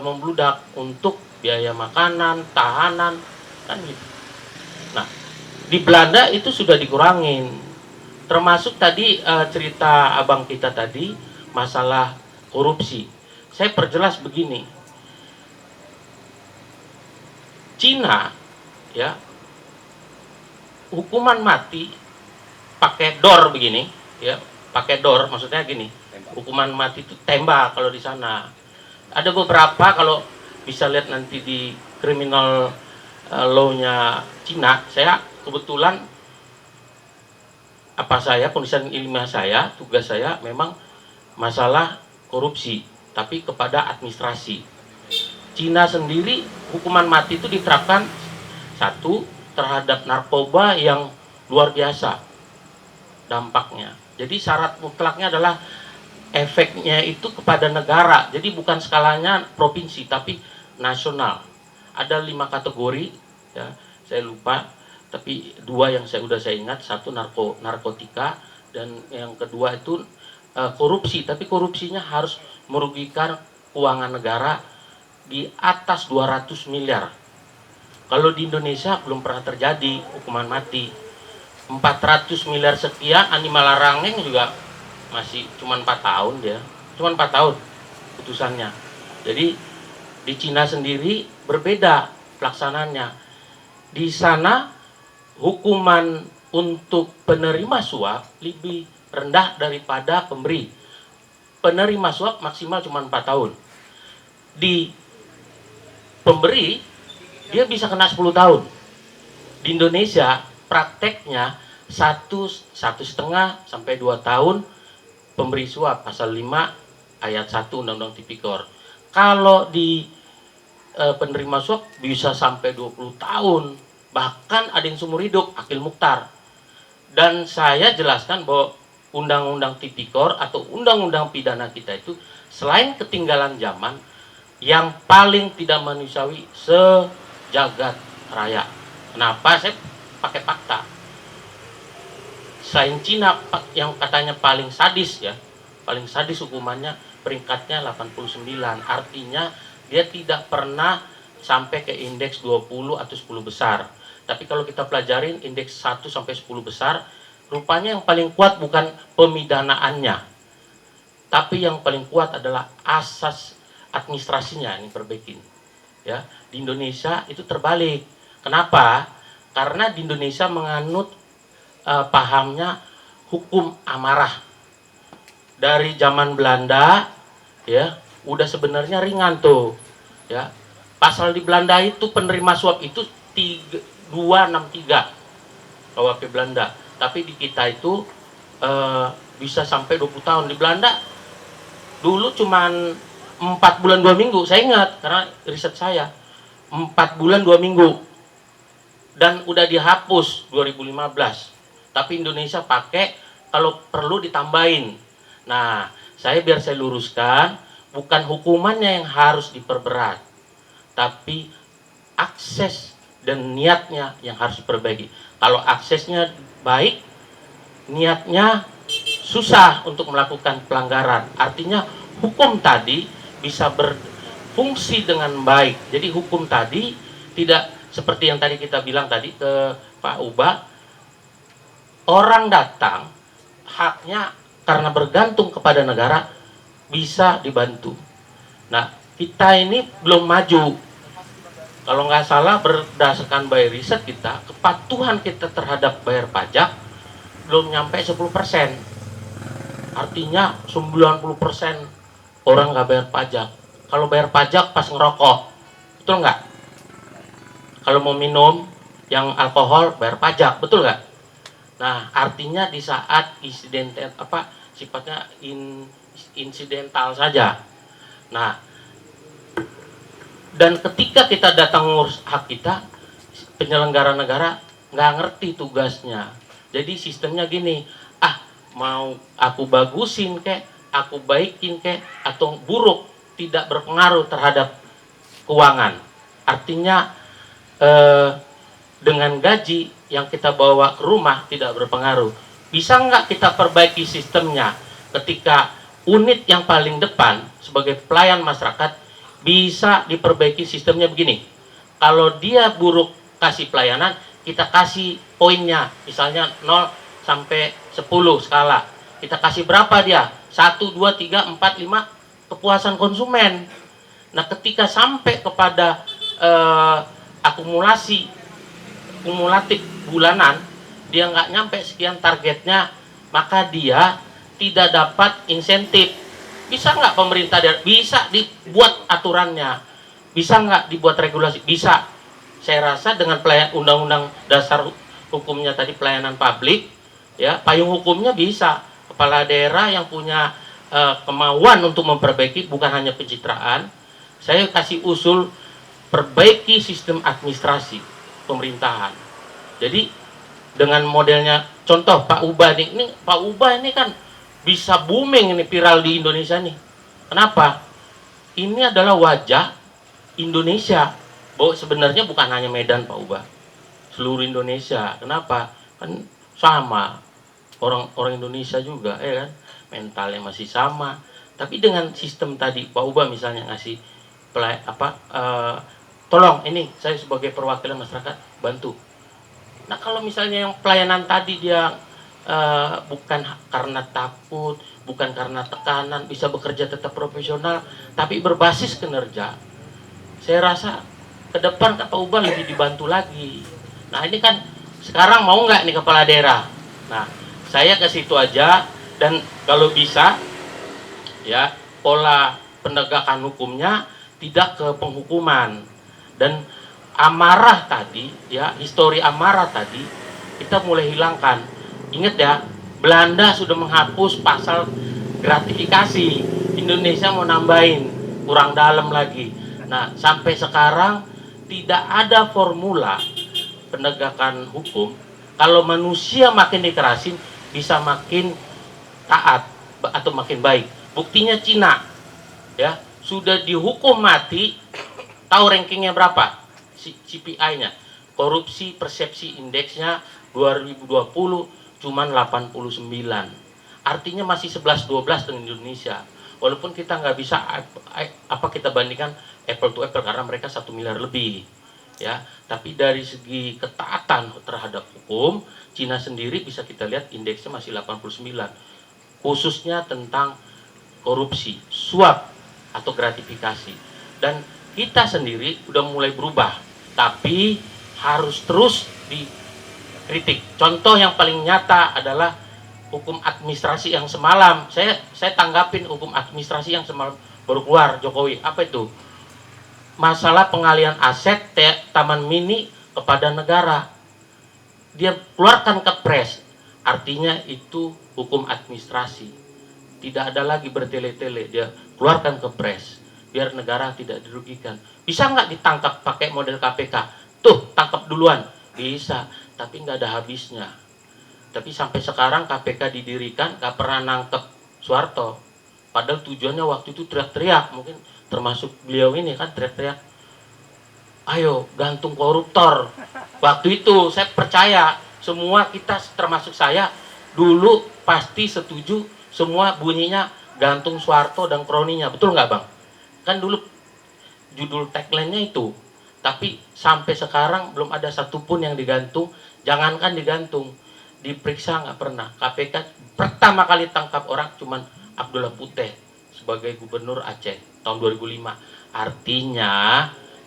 membludak untuk biaya makanan, tahanan, kan gitu. Nah, di Belanda itu sudah dikurangin. Termasuk tadi cerita abang kita tadi masalah korupsi. Saya perjelas begini. Cina ya, hukuman mati pakai dor begini ya, pakai dor maksudnya gini. Hukuman mati itu tembak kalau di sana. Ada beberapa kalau bisa lihat nanti di criminal law-nya Cina. Saya kebetulan kondisi ilmiah saya, tugas saya memang masalah korupsi, tapi kepada administrasi. Cina sendiri hukuman mati itu diterapkan satu terhadap narkoba yang luar biasa dampaknya. Jadi syarat mutlaknya adalah efeknya itu kepada negara. Jadi bukan skalanya provinsi tapi nasional. Ada 5 kategori ya, saya lupa, tapi 2 yang saya ingat, satu narkotika dan yang kedua itu korupsi, tapi korupsinya harus merugikan keuangan negara di atas 200 miliar. Kalau di Indonesia belum pernah terjadi hukuman mati. 400 miliar sekian, Animal Larangeng juga masih cuma 4 tahun dia. Cuma 4 tahun putusannya. Jadi di Cina sendiri berbeda pelaksanaannya. Di sana hukuman untuk penerima suap lebih rendah daripada pemberi. Penerima suap maksimal cuma 4 tahun. Di pemberi dia bisa kena 10 tahun. Di Indonesia prakteknya 1,5 sampai 2 tahun pemberi suap, pasal 5 ayat 1 Undang-Undang Tipikor. Kalau di penerima suap bisa sampai 20 tahun, bahkan ada yang seumur hidup, Akil Mukhtar. Dan saya jelaskan bahwa Undang-Undang Tipikor atau Undang-Undang Pidana kita itu selain ketinggalan zaman, yang paling tidak manusiawi sejagat raya. Kenapa saya pakai fakta? Selain Cina yang katanya paling sadis ya, paling sadis hukumannya, peringkatnya 89. Artinya dia tidak pernah sampai ke indeks 20 atau 10 besar. Tapi kalau kita pelajarin indeks 1 sampai 10 besar, rupanya yang paling kuat bukan pemidanaannya, tapi yang paling kuat adalah asas administrasinya ini perbaikin. Ya, di Indonesia itu terbalik. Kenapa? Karena di Indonesia menganut pahamnya hukum amarah. Dari zaman Belanda ya, udah sebenarnya ringan tuh. Ya. Pasal di Belanda itu penerima suap itu 263 KUHP Belanda. Tapi di kita itu bisa sampai 20 tahun. Di Belanda dulu cuman 4 bulan 2 minggu, saya ingat karena riset saya 4 bulan 2 minggu dan udah dihapus 2015. Tapi Indonesia pakai kalau perlu ditambahin. Nah, biar saya luruskan, bukan hukumannya yang harus diperberat, tapi akses dan niatnya yang harus diperbaiki. Kalau aksesnya baik, niatnya susah untuk melakukan pelanggaran. Artinya hukum tadi bisa berfungsi dengan baik. Jadi hukum tadi tidak seperti yang tadi kita bilang tadi ke Pak Uba, orang datang haknya karena bergantung kepada negara bisa dibantu. Nah, kita ini belum maju. Kalau nggak salah berdasarkan by riset kita, kepatuhan kita terhadap bayar pajak belum nyampe 10%. Artinya 90% orang nggak bayar pajak. Kalau bayar pajak pas ngerokok, betul nggak? Kalau mau minum yang alkohol bayar pajak, betul nggak? Nah, artinya di saat insidental sifatnya insidental saja. Nah, dan ketika kita datang ngurus hak kita, penyelenggara negara nggak ngerti tugasnya. Jadi sistemnya gini, mau aku bagusin kek, aku baikin kek, atau buruk, tidak berpengaruh terhadap keuangan. Artinya dengan gaji yang kita bawa ke rumah tidak berpengaruh. Bisa nggak kita perbaiki sistemnya ketika unit yang paling depan sebagai pelayan masyarakat bisa diperbaiki sistemnya begini. Kalau dia buruk kasih pelayanan, kita kasih poinnya, misalnya 0 sampai 10 skala. Kita kasih berapa dia? 1, 2, 3, 4, 5, kepuasan konsumen. Nah, ketika sampai kepada kumulatif bulanan, dia nggak nyampe sekian targetnya, maka dia tidak dapat insentif. Bisa nggak pemerintah bisa dibuat aturannya, bisa nggak dibuat regulasi? Bisa. Saya rasa dengan undang-undang dasar hukumnya tadi pelayanan publik, ya payung hukumnya bisa. Kepala daerah yang punya kemauan untuk memperbaiki, bukan hanya pencitraan. Saya kasih usul perbaiki sistem administrasi pemerintahan. Jadi dengan modelnya, contoh Pak Uba ini Pak Uba ini kan bisa booming ini, viral di Indonesia nih. Kenapa? Ini adalah wajah Indonesia. Bahwa sebenarnya bukan hanya Medan Pak Uba, seluruh Indonesia. Kenapa? Kan sama orang Indonesia juga, ya kan, mentalnya masih sama. Tapi dengan sistem tadi Pak Uba misalnya ngasih tolong ini saya sebagai perwakilan masyarakat bantu. Nah, kalau misalnya yang pelayanan tadi dia bukan karena takut, bukan karena tekanan, bisa bekerja tetap profesional, tapi berbasis kinerja, saya rasa ke depan Pak Uba lebih dibantu lagi. Nah, ini kan sekarang mau nggak nih kepala daerah? Nah, saya ke situ aja, dan kalau bisa ya pola penegakan hukumnya tidak ke penghukuman. Dan amarah tadi, ya histori amarah tadi kita mulai hilangkan. Ingat ya, Belanda sudah menghapus pasal gratifikasi, Indonesia mau nambahin, kurang dalam lagi. Nah, sampai sekarang tidak ada formula penegakan hukum. Kalau manusia makin dikerasin, bisa makin taat atau makin baik. Buktinya Cina, ya sudah dihukum mati. Tahu rankingnya berapa? CPI-nya, korupsi persepsi indeksnya 2020 cuman 89. Artinya masih 11-12 dengan Indonesia. Walaupun kita nggak bisa kita bandingkan apple to apple karena mereka 1 miliar lebih, ya. Tapi dari segi ketaatan terhadap hukum, Cina sendiri bisa kita lihat indeksnya masih 89. Khususnya tentang korupsi, suap atau gratifikasi. Dan kita sendiri udah mulai berubah, tapi harus terus dikritik. Contoh yang paling nyata adalah hukum administrasi yang semalam. Saya tanggapin hukum administrasi yang semalam baru keluar Jokowi. Apa itu? Masalah pengalihan aset Taman Mini kepada negara. Dia keluarkan kepres. Artinya itu hukum administrasi. Tidak ada lagi bertele-tele. Dia keluarkan kepres biar negara tidak dirugikan. Bisa nggak ditangkap pakai model KPK? Tuh, tangkap duluan. Bisa, tapi nggak ada habisnya. Tapi sampai sekarang KPK didirikan, nggak pernah nangkep Soeharto. Padahal tujuannya waktu itu teriak-teriak, mungkin termasuk beliau ini kan teriak-teriak, ayo gantung koruptor. Waktu itu saya percaya, semua kita termasuk saya, dulu pasti setuju, semua bunyinya gantung Soeharto dan kroninya. Betul nggak Bang? Kan dulu judul tagline-nya itu. Tapi sampai sekarang belum ada satupun yang digantung. Jangankan digantung, diperiksa nggak pernah. KPK pertama kali tangkap orang cuman Abdullah Puteh sebagai gubernur Aceh tahun 2005. Artinya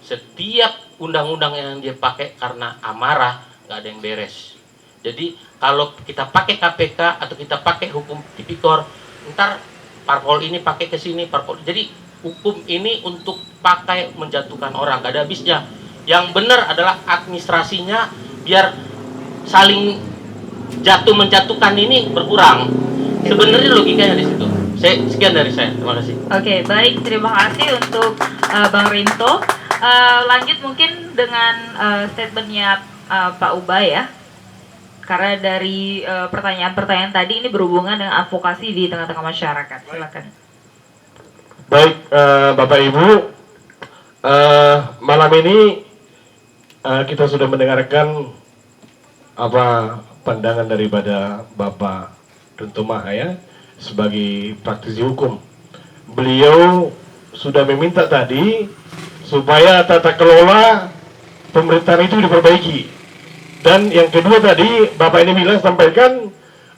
setiap undang-undang yang dia pakai karena amarah nggak ada yang beres. Jadi kalau kita pakai KPK atau kita pakai hukum tipikor, ntar parpol ini pakai ke sini, parpol. Jadi hukum ini untuk pakai menjatuhkan orang, gak ada habisnya. Yang benar adalah administrasinya biar saling jatuh menjatuhkan ini berkurang. Sebenarnya logikanya di situ. Sekian dari saya. Terima kasih. Oke, baik. Terima kasih untuk Bang Rinto. Lanjut mungkin dengan statementnya Pak Uba ya. Karena dari pertanyaan-pertanyaan tadi ini berhubungan dengan advokasi di tengah-tengah masyarakat. Silakan. Baik, Bapak Ibu, malam ini kita sudah mendengarkan apa pandangan daripada Bapak Rinto Maha ya. sebagai praktisi hukum. Beliau sudah meminta tadi supaya tata kelola pemerintahan itu diperbaiki. Dan yang kedua tadi Bapak ini bilang sampaikan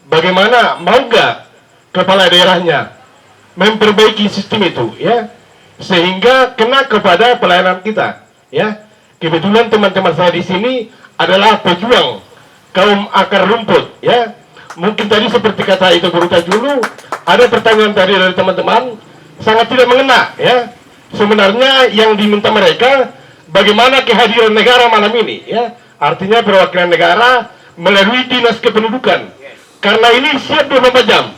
bagaimana mau nggak kepala daerahnya memperbaiki sistem itu, ya, sehingga kena kepada pelayanan kita, ya. Kebetulan teman-teman saya di sini adalah pejuang kaum akar rumput, ya. Mungkin tadi seperti kata itu Guru Tajulu, ada pertanyaan tadi dari teman-teman sangat tidak mengena, ya. Sebenarnya yang diminta mereka bagaimana kehadiran negara malam ini, ya. Artinya perwakilan negara melalui dinas kependudukan. Karena ini siap 24 jam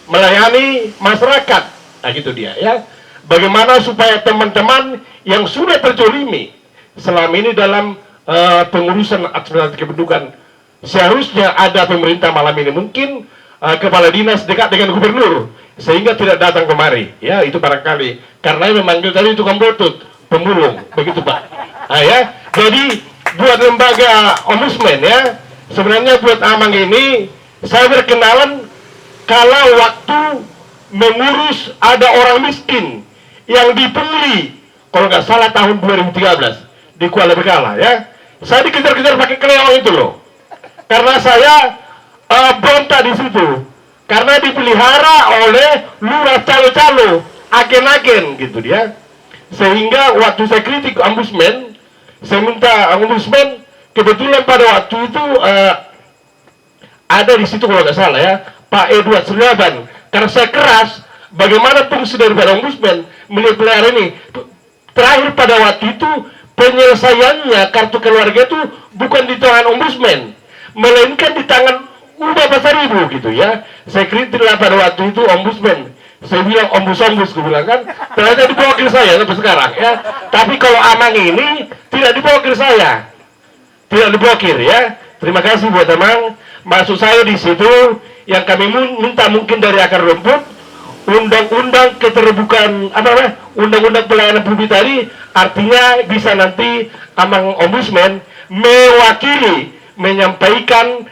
melayani masyarakat. Nah gitu dia, ya. Bagaimana supaya teman-teman yang sudah terzolimi selama ini dalam pengurusan administrasi kependudukan, seharusnya ada pemerintah malam ini, mungkin kepala dinas dekat dengan gubernur sehingga tidak datang kemari, ya, itu barangkali karena yang memanggil tadi tukang botut, pemulung, begitu Pak. Nah, ya, jadi buat lembaga ombudsman, ya, sebenarnya buat Amang ini saya berkenalan kalau waktu mengurus ada orang miskin yang dipungli, kalau nggak salah tahun 2013 di Kuala Begala, ya, saya dikejar-kejar pakai kelerong itu loh, karena saya berontak di situ, karena dipelihara oleh lurah calo-calo, agen-agen gitu dia, sehingga waktu saya kritik ombudsman, saya minta ombudsman, kebetulan pada waktu itu ada di situ kalau nggak salah, ya, Pak Edward Suryaban, karena saya keras bagaimana fungsi daripada ombudsman melihara ini. Terakhir pada waktu itu penyelesaiannya kartu keluarga itu bukan di tangan ombudsman, melainkan di tangan Uba Pasaribu gitu, ya. Saya kritik lah pada waktu itu ombudsman. Saya bilang ombus, gue bilang kan, ternyata dipokir saya sampai sekarang, ya. Tapi kalau Amang ini tidak dipokir saya, tidak diblokir, ya. Terima kasih buat Amang. Maksud saya di situ yang kami minta mungkin dari akar rumput, undang-undang keterbukaan undang-undang pelayanan publik tadi, artinya bisa nanti Amang ombudsman mewakili, menyampaikan